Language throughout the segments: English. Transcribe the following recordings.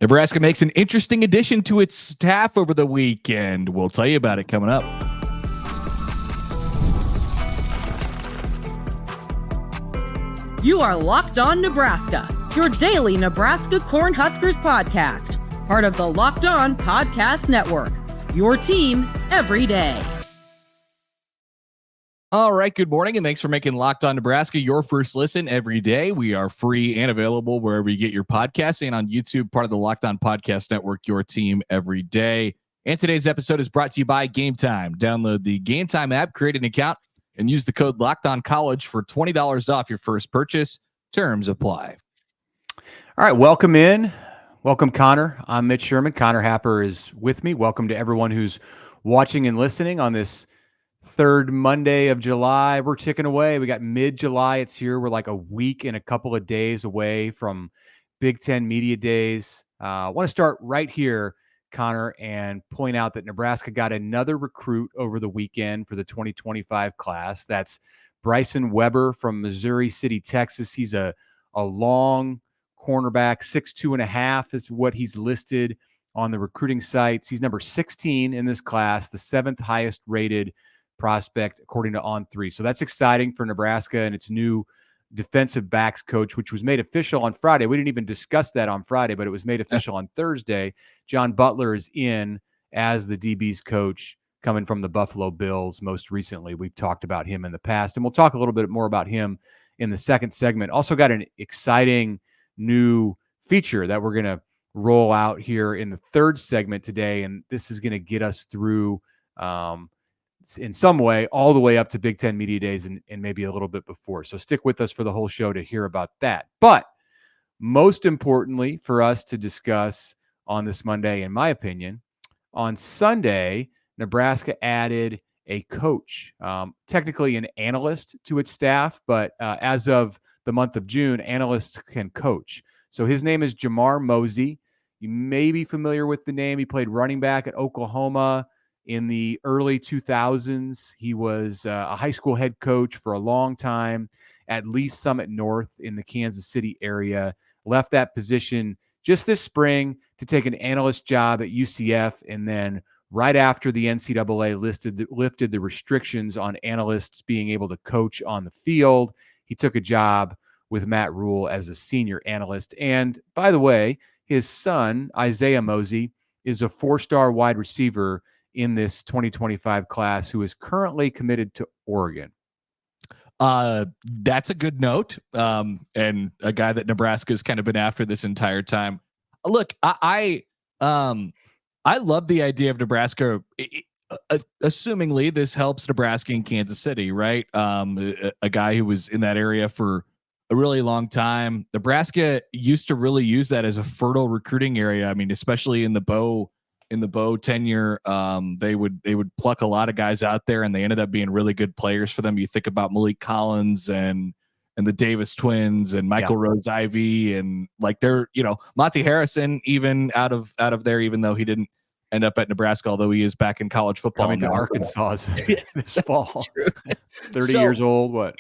Nebraska makes an interesting addition to its staff over the weekend. We'll tell you about it coming up. You are Locked On Nebraska, your daily Nebraska Cornhuskers podcast, part of the Locked On Podcast Network, your team every day. All right, good morning, and thanks for making Locked On Nebraska your first listen every day. We are free and available wherever you get your podcasts and on YouTube, part of the Locked On Podcast Network, your team every day. And today's episode is brought to you by Gametime. Download the Gametime app, create an account, and use the code LOCKEDONCollege for $20 off your first purchase. Terms apply. All right, welcome in. Welcome, Connor. I'm Mitch Sherman. Connor Happer is with me. Welcome to everyone who's watching and listening on this third Monday of July. We're ticking away. We got mid-July. It's here. We're like a week and a couple of days away from Big Ten Media Days. I want to start right here, Connor, and point out that Nebraska got another recruit over the weekend for the 2025 class. That's Bryson Webber from Missouri City, Texas. He's a long cornerback, 6'2.5" is what he's listed on the recruiting sites. He's number 16 in this class, the seventh highest rated prospect according to On3. So that's exciting for Nebraska and its new defensive backs coach, which was made official on Friday. We didn't even discuss that on Friday, but it was made official on Thursday. John Butler is in as the DB's coach, coming from the Buffalo Bills most recently. We've talked about him in the past, and we'll talk a little bit more about him in the second segment. Also got an exciting new feature that we're going to roll out here in the third segment today, and this is going to get us through in some way all the way up to Big Ten Media Days and maybe a little bit before. So stick with us for the whole show to hear about that. But most importantly for us to discuss on this Monday, in my opinion, on Sunday, Nebraska added a coach, technically an analyst to its staff, but as of the month of June, analysts can coach. So his name is Jamar Mozee. You may be familiar with the name. He played running back at Oklahoma in the early 2000s. He was a high school head coach for a long time at Lee Summit North in the Kansas City area. Left that position just this spring to take an analyst job at UCF, and then right after the NCAA lifted the restrictions on analysts being able to coach on the field, he took a job with Matt Rhule as a senior analyst. And by the way, his son, Isaiah Mozee, is a four-star wide receiver in this 2025 class who is currently committed to Oregon. That's a good note. And a guy that Nebraska's kind of been after this entire time. Look, I love the idea of Nebraska. Assumingly this helps Nebraska in Kansas City, right? A guy who was in that area for a really long time. Nebraska used to really use that as a fertile recruiting area. I mean, especially in the Bo tenure, they would pluck a lot of guys out there, and they ended up being really good players for them. You think about Malik Collins and the Davis twins and Michael Rose-Ivy, and like they're, Monty Harrison even out of there, even though he didn't end up at Nebraska, although he is back in college football. Coming to Arkansas this fall. 30 years old. What?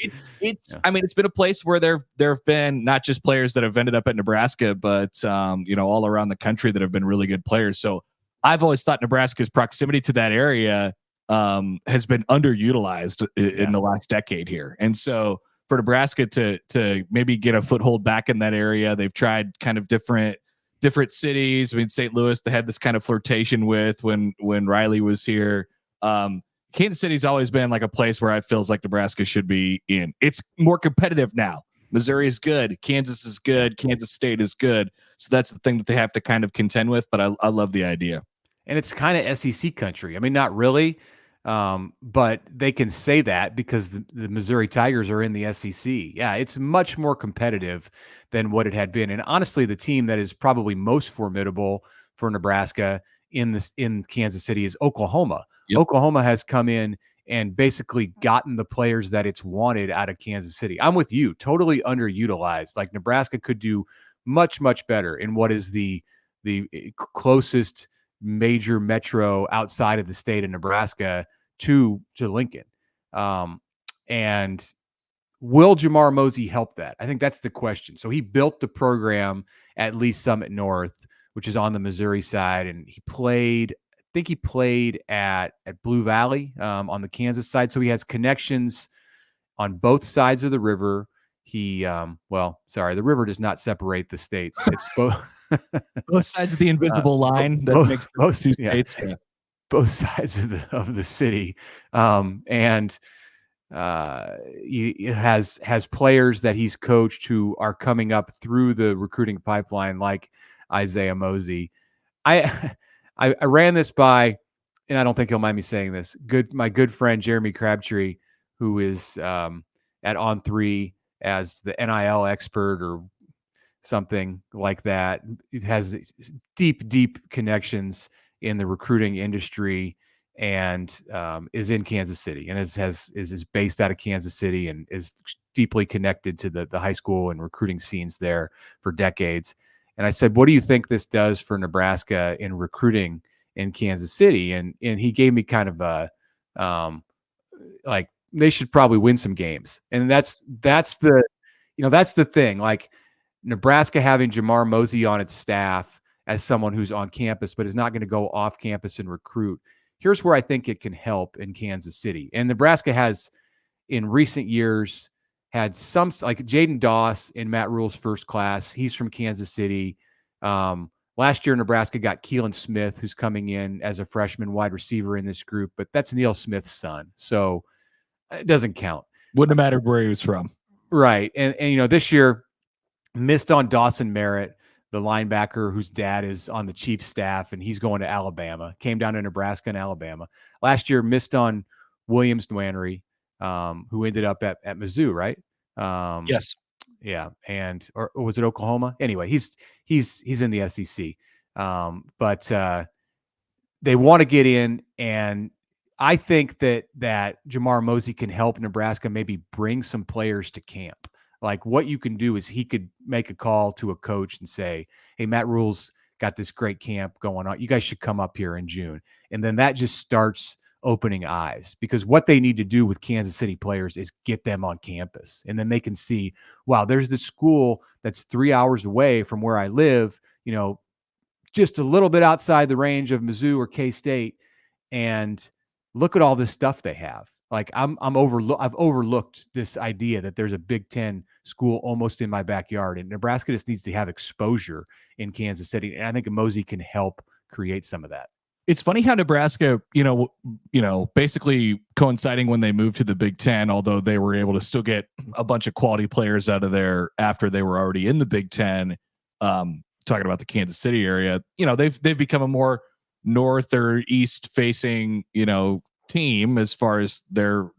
I mean, it's been a place where there have been not just players that have ended up at Nebraska, but all around the country that have been really good players. So I've always thought Nebraska's proximity to that area has been underutilized in the last decade here. And so for Nebraska to maybe get a foothold back in that area, they've tried kind of different cities. I mean, St. Louis, they had this kind of flirtation with when Riley was here. Kansas City's always been like a place where it feels like Nebraska should be in. It's more competitive now. Missouri is good. Kansas is good. Kansas State is good. So that's the thing that they have to kind of contend with. But I love the idea. And it's kind of SEC country. I mean, not really, but they can say that because the Missouri Tigers are in the SEC. Yeah, it's much more competitive than what it had been. And honestly, the team that is probably most formidable for Nebraska in Kansas City is Oklahoma. Yep. Oklahoma has come in and basically gotten the players that it's wanted out of Kansas City. I'm with you, totally underutilized. Like Nebraska could do much, much better in what is the closest major metro outside of the state of Nebraska to Lincoln. And will Jamar Mozee help that? I think that's the question. So he built the program at Lee Summit North which is on the Missouri side, and he played. I think he played at Blue Valley on the Kansas side, so he has connections on both sides of the river. He, the river does not separate the states. It's both sides of the invisible line that makes both two states. Yeah. Both sides of the city, and he has players that he's coached who are coming up through the recruiting pipeline, like Isaiah Mozee. I ran this by, and I don't think he'll mind me saying this. My good friend Jeremy Crabtree, who is at On3 as the NIL expert or something like that, it has deep connections in the recruiting industry, and is in Kansas City, and is based out of Kansas City, and is deeply connected to the high school and recruiting scenes there for decades. And I said, what do you think this does for Nebraska in recruiting in Kansas City? And he gave me kind of a like, they should probably win some games. And that's the thing. Like, Nebraska having Jamar Mozee on its staff as someone who's on campus but is not going to go off campus and recruit. Here's where I think it can help in Kansas City. And Nebraska has, in recent years, had some, like Jaden Doss in Matt Rhule's first class. He's from Kansas City. Last year, Nebraska got Keelan Smith, who's coming in as a freshman wide receiver in this group, but that's Neil Smith's son, so it doesn't count. Wouldn't have mattered where he was from. Right. And this year, missed on Dawson Merritt, the linebacker whose dad is on the Chiefs staff, and he's going to Alabama. Came down to Nebraska and Alabama. Last year, missed on Williams Nwaneri, who ended up at Mizzou, right? Yes. Yeah. And or was it Oklahoma? Anyway, he's in the SEC. But they want to get in, and I think that Jamar Mozee can help Nebraska maybe bring some players to camp. Like, what you can do is he could make a call to a coach and say, hey, Matt Rhule's got this great camp going on. You guys should come up here in June. And then that just starts opening eyes, because what they need to do with Kansas City players is get them on campus. And then they can see, wow, there's this school that's 3 hours away from where I live, just a little bit outside the range of Mizzou or K-State. And look at all this stuff they have. Like, I've overlooked this idea that there's a Big Ten school almost in my backyard, and Nebraska just needs to have exposure in Kansas City. And I think Mozee can help create some of that. It's funny how Nebraska, basically coinciding when they moved to the Big Ten, although they were able to still get a bunch of quality players out of there after they were already in the Big Ten. Talking about the Kansas City area, they've become a more north or east facing, team as far as them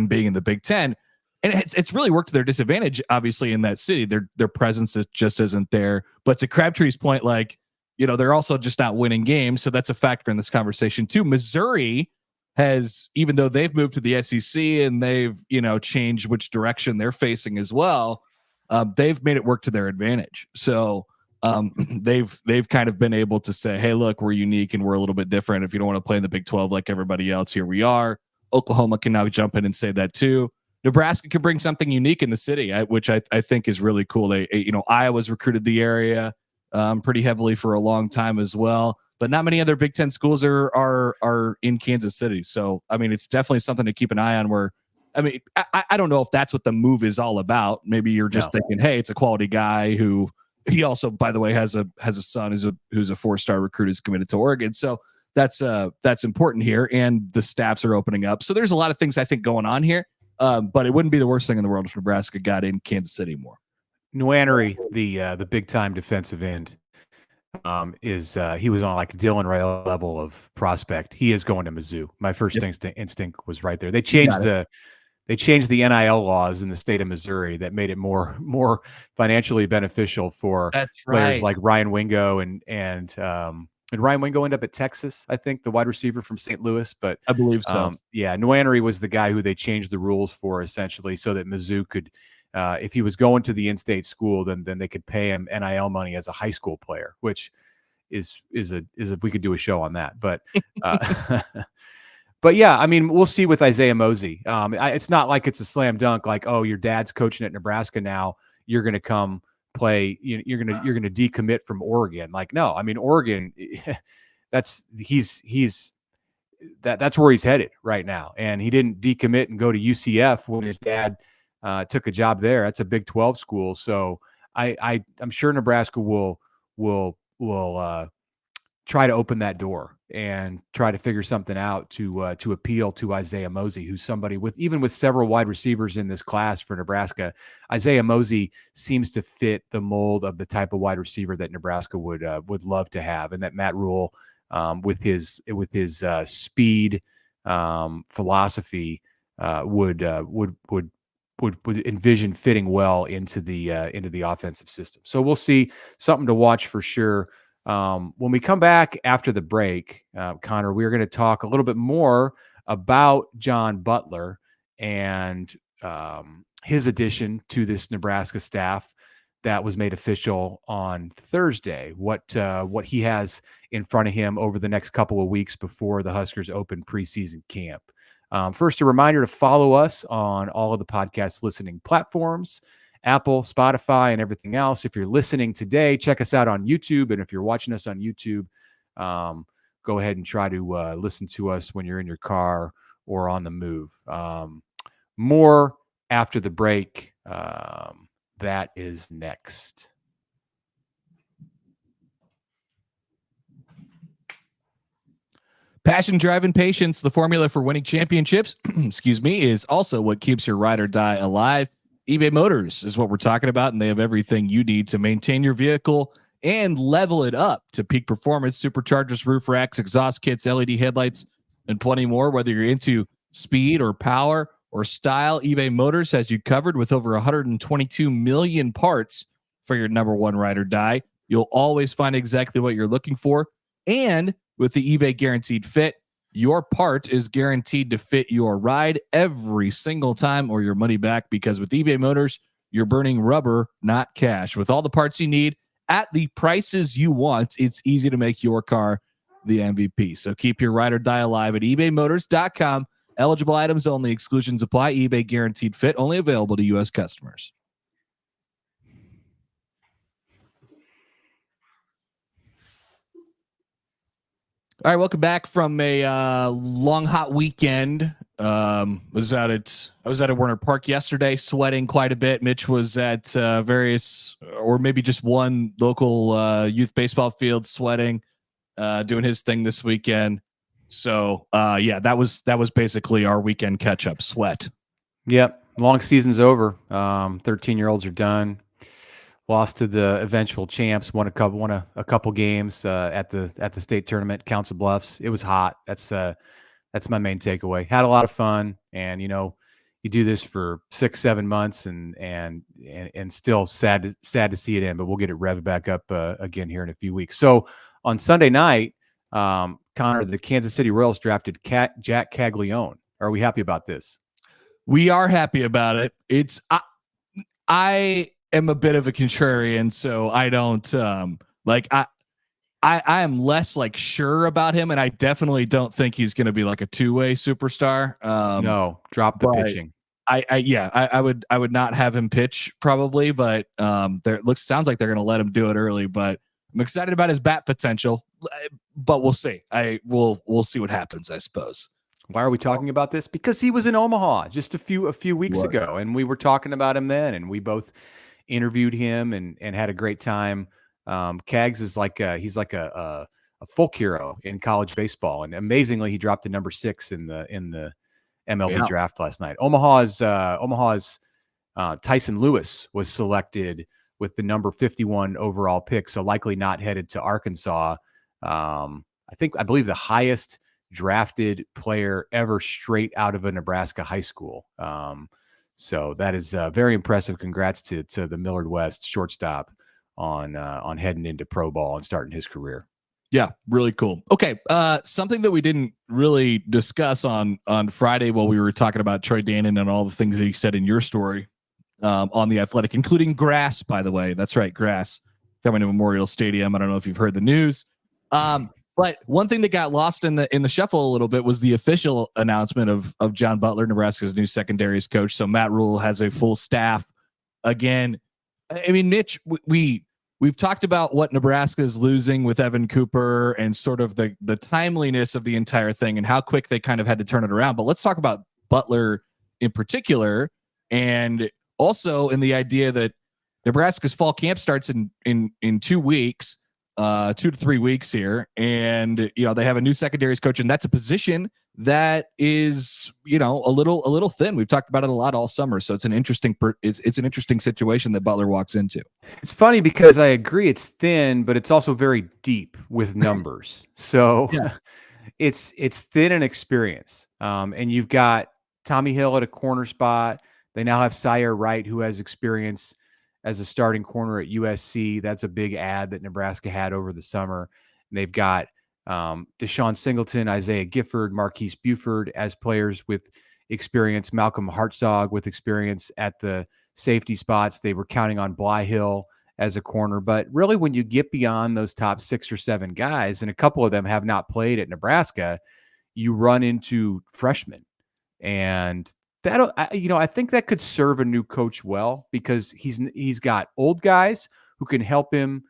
being in the Big Ten, and it's really worked to their disadvantage. Obviously, in that city, their presence just isn't there. But to Crabtree's point, like, they're also just not winning games, so that's a factor in this conversation too. Missouri has, even though they've moved to the SEC and they've changed which direction they're facing as well, they've made it work to their advantage. So they've kind of been able to say, hey, look, we're unique and we're a little bit different. If you don't want to play in the Big 12 like everybody else, here we are. Oklahoma can now jump in and say that too. Nebraska can bring something unique in the city, which I think is really cool. Iowa's recruited the area pretty heavily for a long time as well, but not many other Big Ten schools are in Kansas City. So, I mean, it's definitely something to keep an eye on. I don't know if that's what the move is all about. Maybe you're just thinking, hey, it's a quality guy who. He also, by the way, has a son who's a 4-star recruit who's committed to Oregon. So that's important here, and the staffs are opening up. So there's a lot of things I think going on here, but it wouldn't be the worst thing in the world if Nebraska got in Kansas City more. Nwaneri, the big time defensive end, he was on like Dylan Ray level of prospect. He is going to Mizzou. My first instinct was right there. They changed the NIL laws in the state of Missouri that made it more financially beneficial for players like Ryan Wingo and Ryan Wingo end up at Texas, I think, the wide receiver from St. Louis. But I believe so. Nwaneri was the guy who they changed the rules for, essentially, so that Mizzou could, if he was going to the in-state school, then they could pay him NIL money as a high school player, which is we could do a show on that. But But yeah, I mean, we'll see with Isaiah Mozee. It's not like it's a slam dunk, like, oh, your dad's coaching at Nebraska now, you're going to come play. You're gonna decommit from Oregon. Like, no, I mean Oregon. That's where he's headed right now. And he didn't decommit and go to UCF when his dad took a job there. That's a Big 12 school. So I'm sure Nebraska will try to open that door and try to figure something out to appeal to Isaiah Mozee, who's somebody with several wide receivers in this class for Nebraska. Isaiah Mozee seems to fit the mold of the type of wide receiver that Nebraska would love to have, and that Matt Rhule, with his speed philosophy, would envision fitting well into the offensive system. So we'll see, something to watch for sure. When we come back after the break, Connor, we're going to talk a little bit more about John Butler and his addition to this Nebraska staff that was made official on Thursday. What he has in front of him over the next couple of weeks before the Huskers open preseason camp. First, a reminder to follow us on all of the podcast listening platforms, Apple, Spotify, and everything else. If you're listening today, check us out on YouTube. And if you're watching us on YouTube, go ahead and try to listen to us when you're in your car or on the move. More after the break. That is next. Passion, drive, and patience, the formula for winning championships, excuse me, is also what keeps your ride or die alive. eBay Motors is what we're talking about, and they have everything you need to maintain your vehicle and level it up to peak performance. Superchargers, roof racks, exhaust kits, LED headlights, and plenty more. Whether you're into speed or power or style, eBay Motors has you covered with over 122 million parts for your number one ride or die. You'll always find exactly what you're looking for. And with the eBay Guaranteed Fit, your part is guaranteed to fit your ride every single time or your money back, because with eBay Motors, you're burning rubber, not cash. With all the parts you need at the prices you want, it's easy to make your car the MVP. So keep your ride or die alive at ebaymotors.com. Eligible items only. Exclusions apply. eBay Guaranteed Fit, only available to U.S. customers. All right, welcome back from a long, hot weekend. I was out at Werner Park yesterday, sweating quite a bit. Mitch was at various, or maybe just one local youth baseball field, sweating, doing his thing this weekend. So yeah, that was basically our weekend catch up. Sweat. Yep, long season's over. 13-year-olds are done. Lost to the eventual champs. Won a couple games at the state tournament, Council Bluffs. It was hot. That's my main takeaway. Had a lot of fun, and you do this for 6-7 months, and still sad to see it end. But we'll get it revved back up again here in a few weeks. So on Sunday night, Connor, the Kansas City Royals drafted Jack Caglione. Are we happy about this? We are happy about it. It's I am a bit of a contrarian, so I don't I am less sure about him, and I definitely don't think he's going to be like a two-way superstar. No, drop the pitching. I would not have him pitch probably, but sounds like they're going to let him do it early. But I'm excited about his bat potential, but we'll see. We'll see what happens, I suppose. Why are we talking about this? Because he was in Omaha just a few weeks ago, and we were talking about him then, and we both interviewed him and had a great time. Cags is he's like a folk hero in college baseball, and amazingly, he dropped to number 6 in the MLB draft last night. Omaha's Tyson Lewis was selected with the number 51 overall pick, so likely not headed to Arkansas. I believe the highest drafted player ever straight out of a Nebraska high school. So that is very impressive. Congrats to the Millard West shortstop on heading into pro ball and starting his career. Yeah, really cool. Okay, something that we didn't really discuss on Friday while we were talking about Troy Danon and all the things that he said in your story on The Athletic, including grass, by the way. That's right, grass coming to Memorial Stadium. I don't know if you've heard the news. But one thing that got lost in the shuffle a little bit was the official announcement of John Butler, Nebraska's new secondaries coach. So Matt Rhule has a full staff. Again, I mean, Mitch, we've talked about what Nebraska is losing with Evan Cooper and sort of the timeliness of the entire thing and how quick they kind of had to turn it around. But let's talk about Butler in particular, and also in the idea that Nebraska's fall camp starts in 2 weeks, 2 to 3 weeks here, and they have a new secondaries coach, and that's a position that is a little thin. We've talked about it a lot all summer, so it's an interesting it's an interesting situation that Butler walks into. It's funny because I agree it's thin, but it's also very deep with numbers. So Yeah. it's thin in experience. And you've got Tommy Hill at a corner spot. They now have Sire Wright, who has experience as a starting corner at USC. That's a big ad that Nebraska had over the summer. And they've got Deshaun Singleton, Isaiah Gifford, Marquise Buford as players with experience, Malcolm Hartzog with experience at the safety spots. They were counting on Blyhill as a corner. But really, when you get beyond those top 6 or 7 guys, and a couple of them have not played at Nebraska, you run into freshmen. And that, I think that could serve a new coach well, because he's got old guys who can help him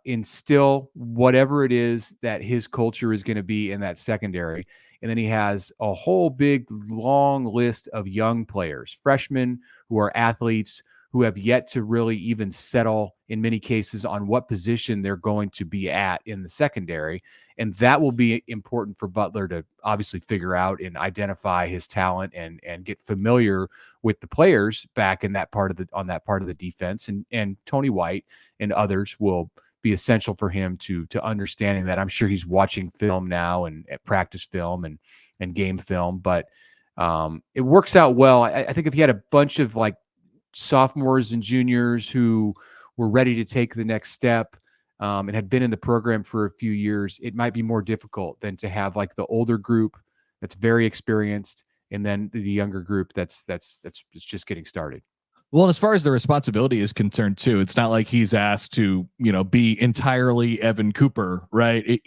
instill whatever it is that his culture is going to be in that secondary. And then he has a whole big long list of young players, freshmen who are athletes who have yet to really even settle in many cases on what position they're going to be at in the secondary. And that will be important for Butler to obviously figure out and identify his talent and get familiar with the players back in that part of the defense. And Tony White and others will be essential for him to understanding that. I'm sure he's watching film now and practice film and game film, but it works out well. I think if he had a bunch of like sophomores and juniors who were ready to take the next step and had been in the program for a few years, it might be more difficult than to have like the older group that's very experienced and then the younger group that's just getting started. Well, as far as the responsibility is concerned too, it's not like he's asked to, be entirely Evan Cooper, right?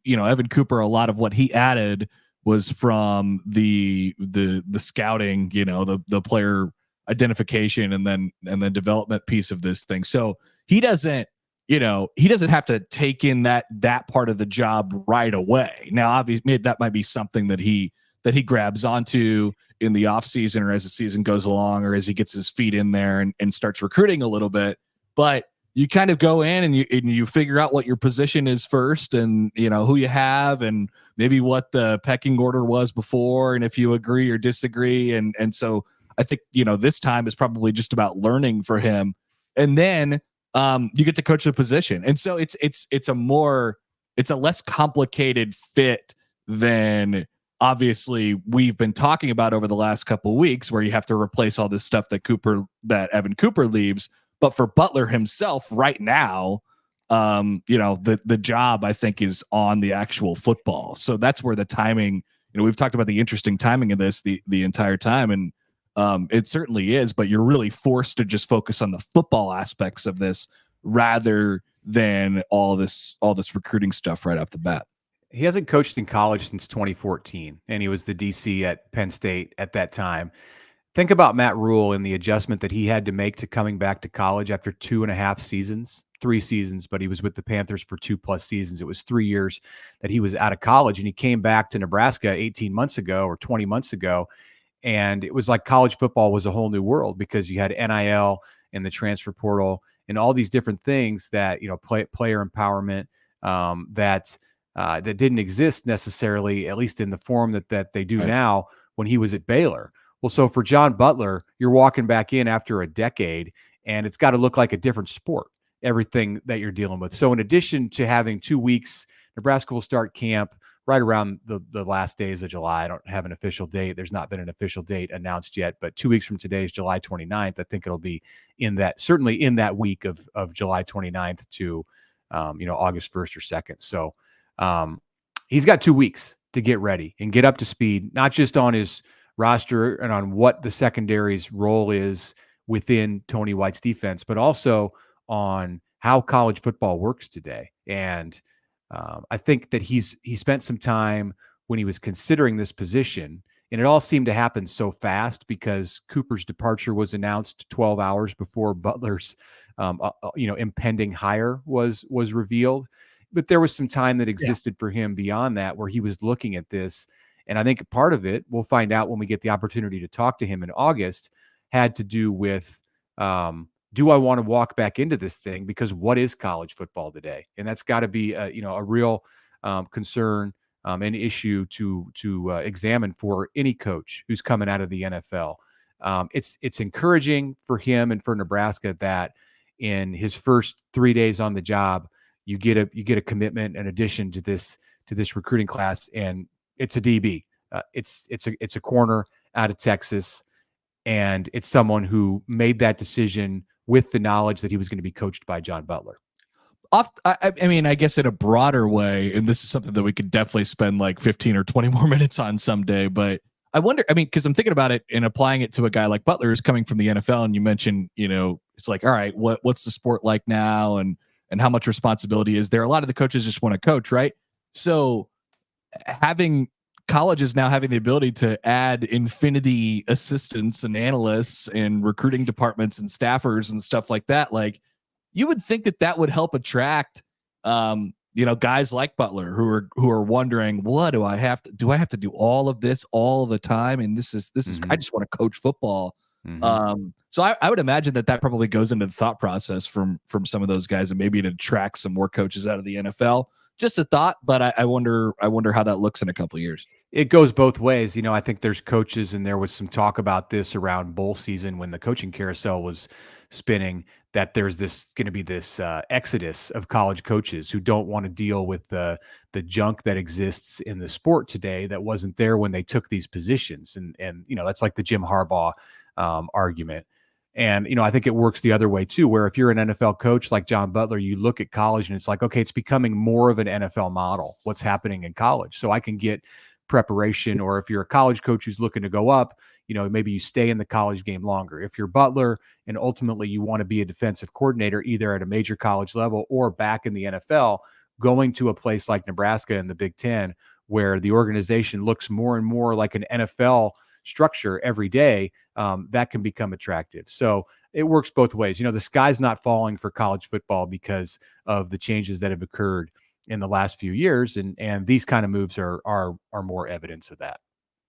Evan Cooper, a lot of what he added was from the scouting, the player identification and then development piece of this thing. So he doesn't have to take in that part of the job right away. Now, obviously that might be something that he grabs onto in the off season or as the season goes along or as he gets his feet in there and starts recruiting a little bit. But you kind of go in and you figure out what your position is first and who you have and maybe what the pecking order was before and if you agree or disagree. And so I think, this time is probably just about learning for him. And then you get to coach the position. And so it's a less complicated fit than obviously we've been talking about over the last couple of weeks, where you have to replace all this stuff that Evan Cooper leaves. But for Butler himself right now, the job I think is on the actual football. So that's where the timing, we've talked about the interesting timing of this the entire time. And it certainly is, but you're really forced to just focus on the football aspects of this rather than all this recruiting stuff right off the bat. He hasn't coached in college since 2014, and he was the DC at Penn State at that time. Think about Matt Rhule and the adjustment that he had to make to coming back to college after 2.5 seasons, 3 seasons, but he was with the Panthers for 2+ seasons. It was 3 years that he was out of college, and he came back to Nebraska 18 months ago or 20 months ago. And it was like college football was a whole new world because you had NIL and the transfer portal and all these different things that, player empowerment that didn't exist necessarily, at least in the form that they do right now when he was at Baylor. Well, so for John Butler, you're walking back in after a decade and it's got to look like a different sport, everything that you're dealing with. So in addition to having 2 weeks, Nebraska will start camp right around the last days of July. I don't have an official date. There's not been an official date announced yet, but 2 weeks from today is July 29th. I think it'll be certainly in that week of July 29th to, August 1st or 2nd. So he's got 2 weeks to get ready and get up to speed, not just on his roster and on what the secondary's role is within Tony White's defense, but also on how college football works today. And I think that he spent some time when he was considering this position, and it all seemed to happen so fast because Cooper's departure was announced 12 hours before Butler's impending hire was revealed. But there was some time that existed for him beyond that where he was looking at this. And I think part of it, we'll find out when we get the opportunity to talk to him in August, had to do with, do I want to walk back into this thing? Because what is college football today? And that's got to be a real concern, an issue to examine for any coach who's coming out of the NFL. It's encouraging for him and for Nebraska that in his first 3 days on the job, you get a commitment in addition to this recruiting class, and it's a DB. It's a corner out of Texas, and it's someone who made that decision with the knowledge that he was going to be coached by John Butler. I mean, I guess in a broader way, and this is something that we could definitely spend like 15 or 20 more minutes on someday, but I wonder, I mean, because I'm thinking about it and applying it to a guy like Butler who's coming from the NFL, and you mentioned, it's like, all right, what's the sport like now, and how much responsibility is there? A lot of the coaches just want to coach, right? So having colleges now having the ability to add infinity assistants and analysts and recruiting departments and staffers and stuff like that, like you would think that would help attract, guys like Butler who are wondering, what do I have to do all of this all the time? And this is, I just want to coach football. So I would imagine that probably goes into the thought process from some of those guys, and maybe it attracts some more coaches out of the NFL. Just a thought, but I wonder how that looks in a couple of years. It goes both ways. I think there's coaches, and there was some talk about this around bowl season when the coaching carousel was spinning, that there's going to be this exodus of college coaches who don't want to deal with the junk that exists in the sport today that wasn't there when they took these positions. And that's like the Jim Harbaugh argument. And, I think it works the other way too, where if you're an NFL coach like John Butler, you look at college and it's like, okay, it's becoming more of an NFL model, what's happening in college. So I can get preparation, or if you're a college coach who's looking to go up, maybe you stay in the college game longer. If you're Butler and ultimately you want to be a defensive coordinator, either at a major college level or back in the NFL, going to a place like Nebraska in the Big Ten, where the organization looks more and more like an NFL structure every day, that can become attractive. So it works both ways. The sky's not falling for college football because of the changes that have occurred in the last few years, and these kind of moves are more evidence of that.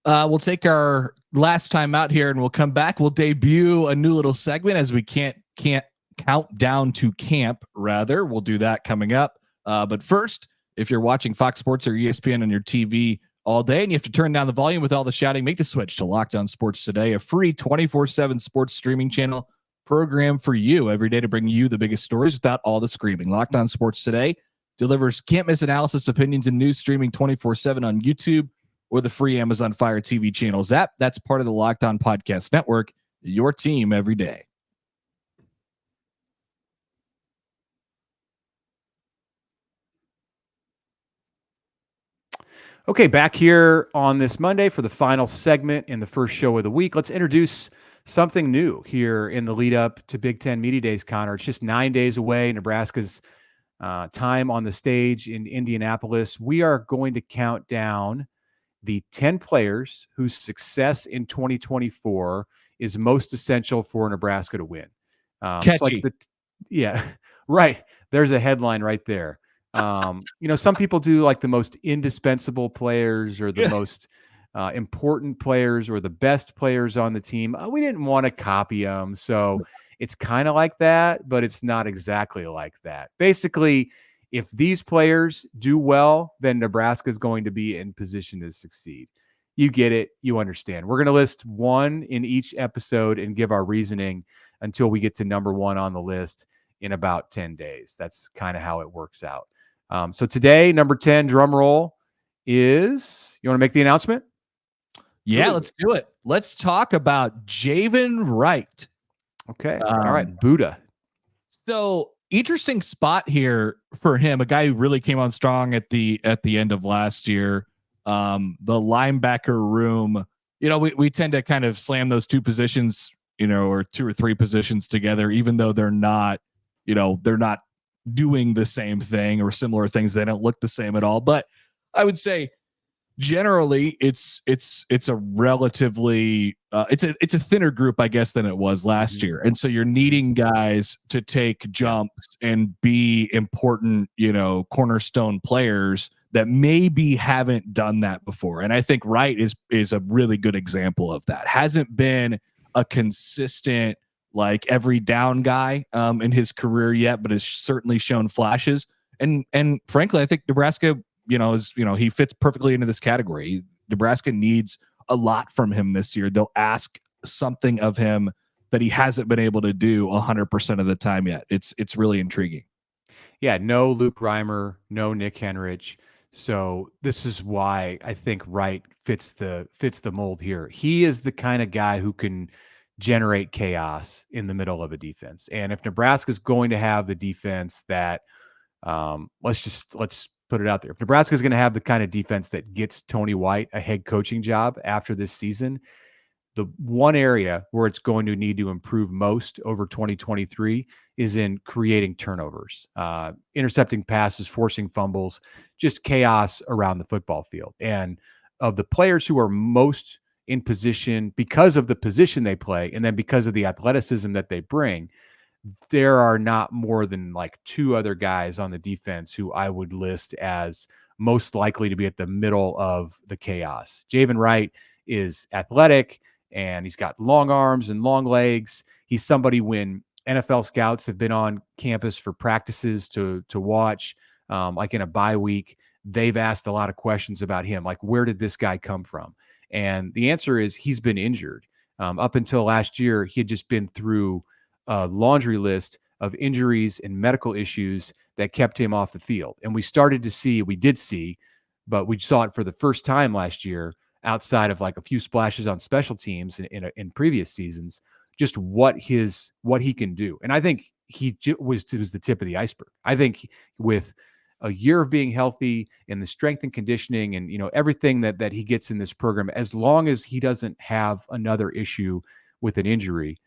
We'll take our last time out here, and we'll come back. We'll debut a new little segment as we can't count down to camp. Rather, we'll do that coming up. But first, if you're watching Fox Sports or ESPN on your TV all day and you have to turn down the volume with all the shouting, make the switch to Locked On Sports Today, a free 24/7 sports streaming channel program for you every day to bring you the biggest stories without all the screaming. Locked On Sports Today delivers can't miss analysis, opinions, and news streaming 24/7 on YouTube or the free Amazon Fire TV channels app. That's part of the Locked On Podcast Network, your team every day. Okay, back here on this Monday for the final segment in the first show of the week. Let's introduce something new here in the lead up to Big Ten Media Days, Connor. It's just 9 days away. Nebraska's time on the stage in Indianapolis. We are going to count down the 10 players whose success in 2024 is most essential for Nebraska to win. Catchy. Right. There's a headline right there. Some people do like the most indispensable players or the most important players or the best players on the team. We didn't want to copy them. So it's kind of like that, but it's not exactly like that. Basically, if these players do well, then Nebraska is going to be in position to succeed. You get it. You understand. We're going to list one in each episode and give our reasoning until we get to number one on the list in about 10 days. That's kind of how it works out. So today, number 10, drum roll, is, you want to make the announcement? Yeah, let's do it. Let's talk about Javen Wright. Okay. All right. Buddha. So interesting spot here for him, a guy who really came on strong at the end of last year. The linebacker room, we tend to kind of slam those two positions, or two or three positions together, even though they're not doing the same thing or similar things. They don't look the same at all. But I would say generally it's a relatively it's a thinner group, I guess, than it was last year, and so you're needing guys to take jumps and be important, cornerstone players that maybe haven't done that before. And I think Wright is a really good example of that. Hasn't been a consistent, like, every down guy in his career yet, but has certainly shown flashes. And frankly, I think Nebraska, he fits perfectly into this category. Nebraska needs a lot from him this year. They'll ask something of him that he hasn't been able to do 100% of the time yet. It's really intriguing. Yeah, no Luke Reimer, no Nick Henrich. So this is why I think Wright fits the mold here. He is the kind of guy who can generate chaos in the middle of a defense. And if Nebraska is going to have the defense that, let's put it out there. If Nebraska is going to have the kind of defense that gets Tony White a head coaching job after this season, the one area where it's going to need to improve most over 2023 is in creating turnovers, intercepting passes, forcing fumbles, just chaos around the football field. And of the players who are most in position because of the position they play, and then because of the athleticism that they bring, there are not more than like two other guys on the defense who I would list as most likely to be at the middle of the chaos. Javen Wright is athletic, and he's got long arms and long legs. He's somebody when NFL scouts have been on campus for practices to watch, like in a bye week, they've asked a lot of questions about him. Like, where did this guy come from? And the answer is he's been injured. Up until last year, he had just been through a laundry list of injuries and medical issues that kept him off the field. And we did see, but we saw it for the first time last year, outside of like a few splashes on special teams in previous seasons, just what he can do. And I think he was the tip of the iceberg. I think with a year of being healthy and the strength and conditioning and, everything that he gets in this program, as long as he doesn't have another issue with an injury,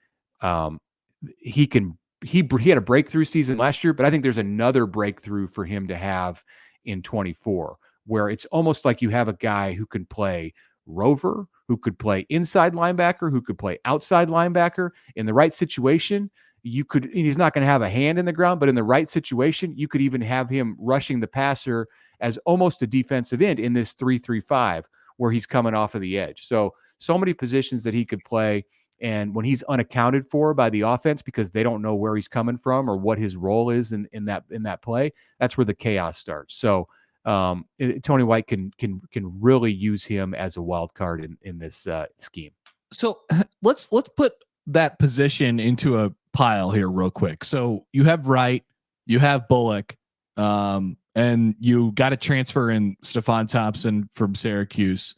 he had a breakthrough season last year, but I think there's another breakthrough for him to have in 24, where it's almost like you have a guy who can play rover, who could play inside linebacker, who could play outside linebacker. In the right situation, he's not going to have a hand in the ground, but in the right situation, you could even have him rushing the passer as almost a defensive end in this 3-3-5 where he's coming off of the edge. So many positions that he could play. And when he's unaccounted for by the offense because they don't know where he's coming from or what his role is in that play, that's where the chaos starts. So Tony White can really use him as a wild card in this scheme. So let's put that position into a pile here real quick. So you have Wright, you have Bullock, and you got to transfer in Stephon Thompson from Syracuse.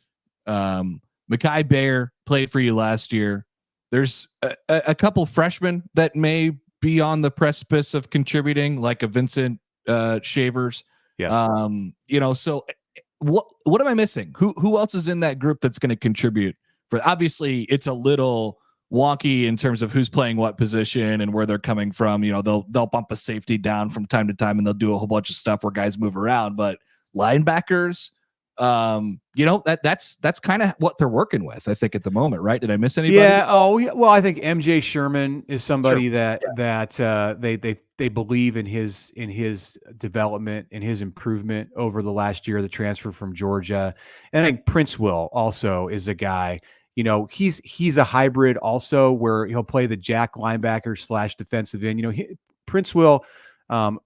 Mekhi Bear played for you last year. There's a couple freshmen that may be on the precipice of contributing, like a Vincent Shavers. Yeah. So what am I missing? Who else is in that group that's going to contribute? For obviously, it's a little wonky in terms of who's playing what position and where they're coming from. They'll bump a safety down from time to time, and they'll do a whole bunch of stuff where guys move around. But linebackers, that's kind of what they're working with, I think, at the moment, right? Did I miss anybody? Yeah. Oh, yeah. Well, I think MJ Sherman is somebody that they believe in his development and his improvement over the last year, the transfer from Georgia. And I think Prince Will also is a guy, he's a hybrid also where he'll play the jack linebacker / defensive end. Prince Will, Uman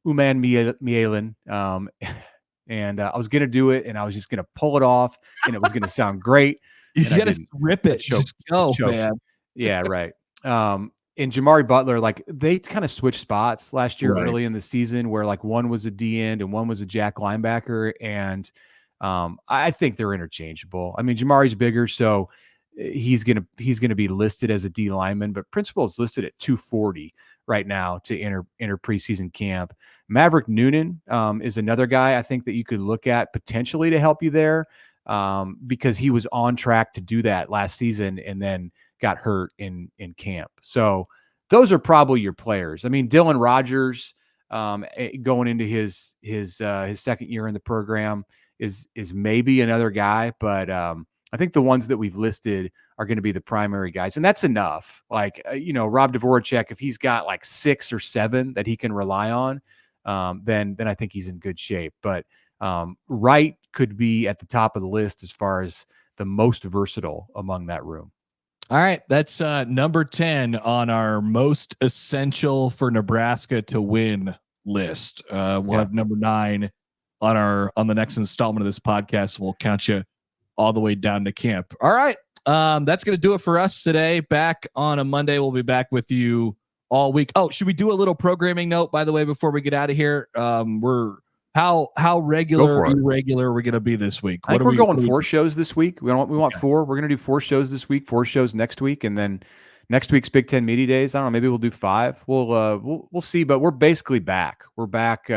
Mielen, and I was going to do it, and I was just going to pull it off, and it was going to sound great. You got to rip it. Just go, man. Yeah, right. And Jamar Butler, like, they kind of switched spots last year early in the season where, like, one was a D end and one was a jack linebacker. And I think they're interchangeable. I mean, Jamari's bigger, so he's going to be listed as a D lineman, but Principal is listed at 240 right now to enter preseason camp. Maverick Noonan is another guy I think that you could look at potentially to help you there, because he was on track to do that last season and then got hurt in camp. So those are probably your players. I mean, Dylan Rogers, going into his second year in the program, is maybe another guy, but I think the ones that we've listed are going to be the primary guys, and that's enough. Like Rob Dvorak, if he's got like 6 or 7 that he can rely on, then I think he's in good shape. But Wright could be at the top of the list as far as the most versatile among that room. All right, that's number 10 on our most essential for Nebraska to win list. We'll have number 9 on the next installment of this podcast. We'll count you all the way down to camp. All right, that's going to do it for us today. Back on a Monday, we'll be back with you all week. Oh, should we do a little programming note, by the way, before we get out of here? How regular, irregular are we going to be this week? I think we're going 4 shows this week. We want 4. We're going to do 4 shows this week, 4 shows next week, and then next week's Big Ten Media Days. I don't know. Maybe we'll do 5. We'll see. But we're basically back. We're back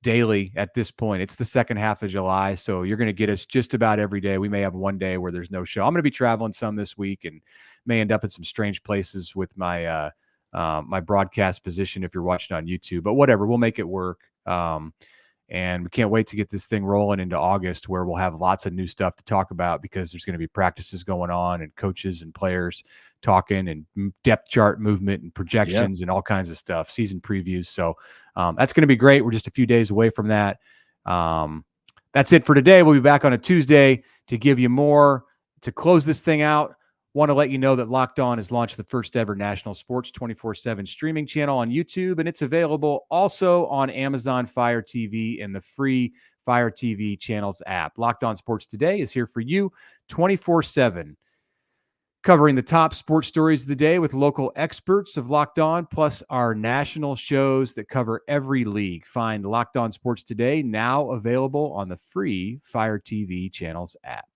daily at this point. It's the second half of July, so you're going to get us just about every day. We may have one day where there's no show. I'm going to be traveling some this week and may end up in some strange places with my my broadcast position if you're watching on YouTube. But whatever, we'll make it work. And we can't wait to get this thing rolling into August, where we'll have lots of new stuff to talk about, because there's going to be practices going on and coaches and players talking and depth chart movement and projections and all kinds of stuff, season previews. So that's going to be great. We're just a few days away from that. That's it for today. We'll be back on a Tuesday to give you more. To close this thing out, want to let you know that Locked On has launched the first ever national sports 24/7 streaming channel on YouTube, and it's available also on Amazon Fire TV and the free Fire TV channels app. Locked On Sports Today is here for you 24/7, covering the top sports stories of the day with local experts of Locked On, plus our national shows that cover every league. Find Locked On Sports Today now available on the free Fire TV channels app.